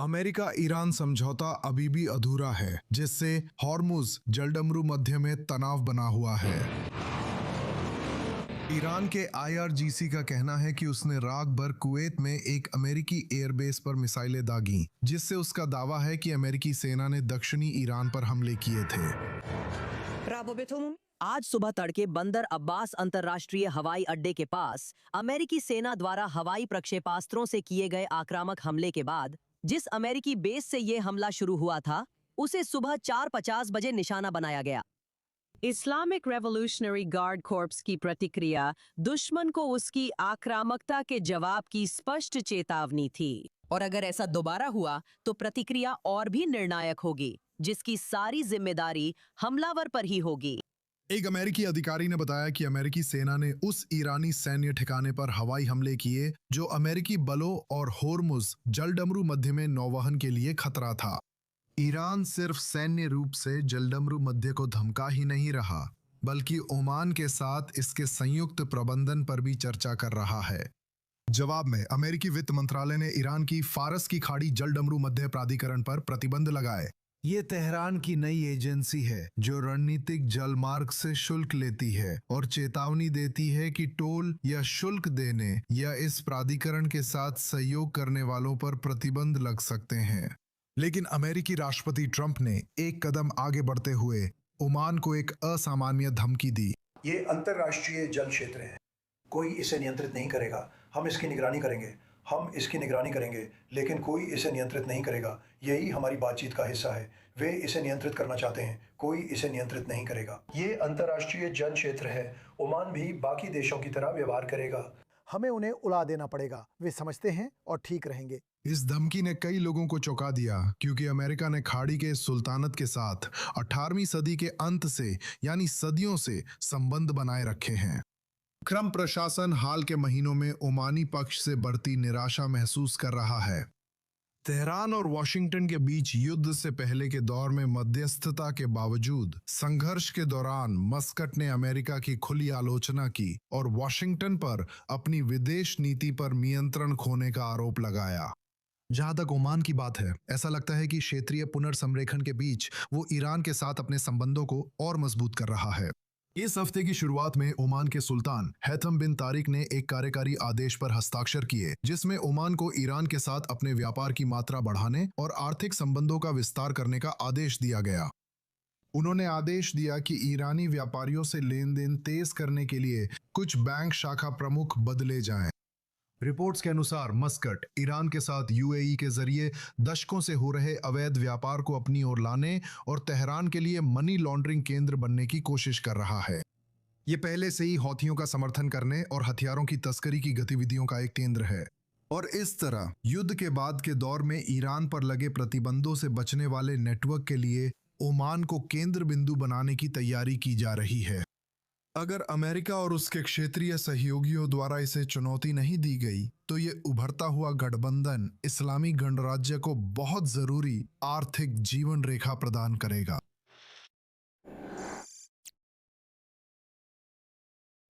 America Iran समझौता अभी भी अधूरा है, जिससे हॉर्मुज जलडमरू मध्य में तनाव बना हुआ है। ईरान के IRGC का कहना है कि उसने रात भर कुवैत में एक अमेरिकी एयरबेस पर मिसाइलें दागी, जिससे उसका दावा है कि अमेरिकी सेना ने दक्षिणी ईरान पर हमले किए थे। आज सुबह तड़के बंदर अब्बास अंतर्राष्ट्रीय हवाई अड्डे के पास अमेरिकी सेना द्वारा हवाई प्रक्षेपास्त्रों से किए गए आक्रामक हमले के बाद जिस अमेरिकी बेस से ये हमला शुरू हुआ था, उसे सुबह 4:50 बजे निशाना बनाया गया। इस्लामिक रेवोल्यूशनरी गार्ड कॉर्प्स की प्रतिक्रिया दुश्मन को उसकी आक्रामकता के जवाब की स्पष्ट चेतावनी थी, और अगर ऐसा दोबारा हुआ तो प्रतिक्रिया और भी निर्णायक होगी, जिसकी सारी जिम्मेदारी हमलावर पर ही होगी। एक अमेरिकी अधिकारी ने बताया कि अमेरिकी सेना ने उस ईरानी सैन्य ठिकाने पर हवाई हमले किए जो अमेरिकी बलों और होर्मुज जलडमरू मध्य में नौवहन के लिए खतरा था। ईरान सिर्फ सैन्य रूप से जलडमरू मध्य को धमका ही नहीं रहा, बल्कि ओमान के साथ इसके संयुक्त प्रबंधन पर भी चर्चा कर रहा है। जवाब में अमेरिकी वित्त मंत्रालय ने ईरान की फारस की खाड़ी जलडमरू मध्य प्राधिकरण पर प्रतिबंध लगाए। ये तेहरान की नई एजेंसी है जो रणनीतिक जलमार्ग से शुल्क लेती है और चेतावनी देती है कि टोल या शुल्क देने या इस प्राधिकरण के साथ सहयोग करने वालों पर प्रतिबंध लग सकते हैं। लेकिन अमेरिकी राष्ट्रपति ट्रंप ने एक कदम आगे बढ़ते हुए ओमान को एक असामान्य धमकी दी। ये अंतर्राष्ट्रीय जल क्षेत्र है, कोई इसे नियंत्रित नहीं करेगा। हम इसकी निगरानी करेंगे, लेकिन कोई इसे नियंत्रित नहीं करेगा। यही हमारी बातचीत का हिस्सा है। वे इसे नियंत्रित करना चाहते हैं, कोई इसे नियंत्रित नहीं करेगा। ये अंतर्राष्ट्रीय जल क्षेत्र है। ओमान भी बाकी देशों की तरह व्यवहार करेगा। हमें उन्हें उड़ा देना पड़ेगा। वे समझते हैं और ठीक रहेंगे। इस धमकी ने कई लोगों को चौंका दिया, क्योंकि अमेरिका ने खाड़ी के सुल्तानत के साथ 18वीं सदी के अंत से यानी सदियों से संबंध बनाए रखे हैं। ट्रंप प्रशासन हाल के महीनों में ओमानी पक्ष से बढ़ती निराशा महसूस कर रहा है। तेहरान और वॉशिंगटन के बीच युद्ध से पहले के दौर में मध्यस्थता के बावजूद संघर्ष के दौरान मस्कट ने अमेरिका की खुली आलोचना की और वॉशिंगटन पर अपनी विदेश नीति पर नियंत्रण खोने का आरोप लगाया। जहां तक ओमान की बात है, ऐसा लगता है कि क्षेत्रीय पुनर्संरेखण के बीच वो ईरान के साथ अपने संबंधों को और मजबूत कर रहा है। इस हफ्ते की शुरुआत में ओमान के सुल्तान हैथम बिन तारिक ने एक कार्यकारी आदेश पर हस्ताक्षर किए, जिसमें ओमान को ईरान के साथ अपने व्यापार की मात्रा बढ़ाने और आर्थिक संबंधों का विस्तार करने का आदेश दिया गया। उन्होंने आदेश दिया कि ईरानी व्यापारियों से लेन देन तेज करने के लिए कुछ बैंक शाखा प्रमुख बदले जाएं। रिपोर्ट्स के अनुसार मस्कट ईरान के साथ UAE के जरिए दशकों से हो रहे अवैध व्यापार को अपनी ओर लाने और तेहरान के लिए मनी लॉन्ड्रिंग केंद्र बनने की कोशिश कर रहा है। ये पहले से ही हौथियों का समर्थन करने और हथियारों की तस्करी की गतिविधियों का एक केंद्र है, और इस तरह युद्ध के बाद के दौर में ईरान पर लगे प्रतिबंधों से बचने वाले नेटवर्क के लिए ओमान को केंद्र बिंदु बनाने की तैयारी की जा रही है। अगर अमेरिका और उसके क्षेत्रीय सहयोगियों द्वारा इसे चुनौती नहीं दी गई, तो ये उभरता हुआ गठबंधन इस्लामी गणराज्य को बहुत जरूरी आर्थिक जीवन रेखा प्रदान करेगा।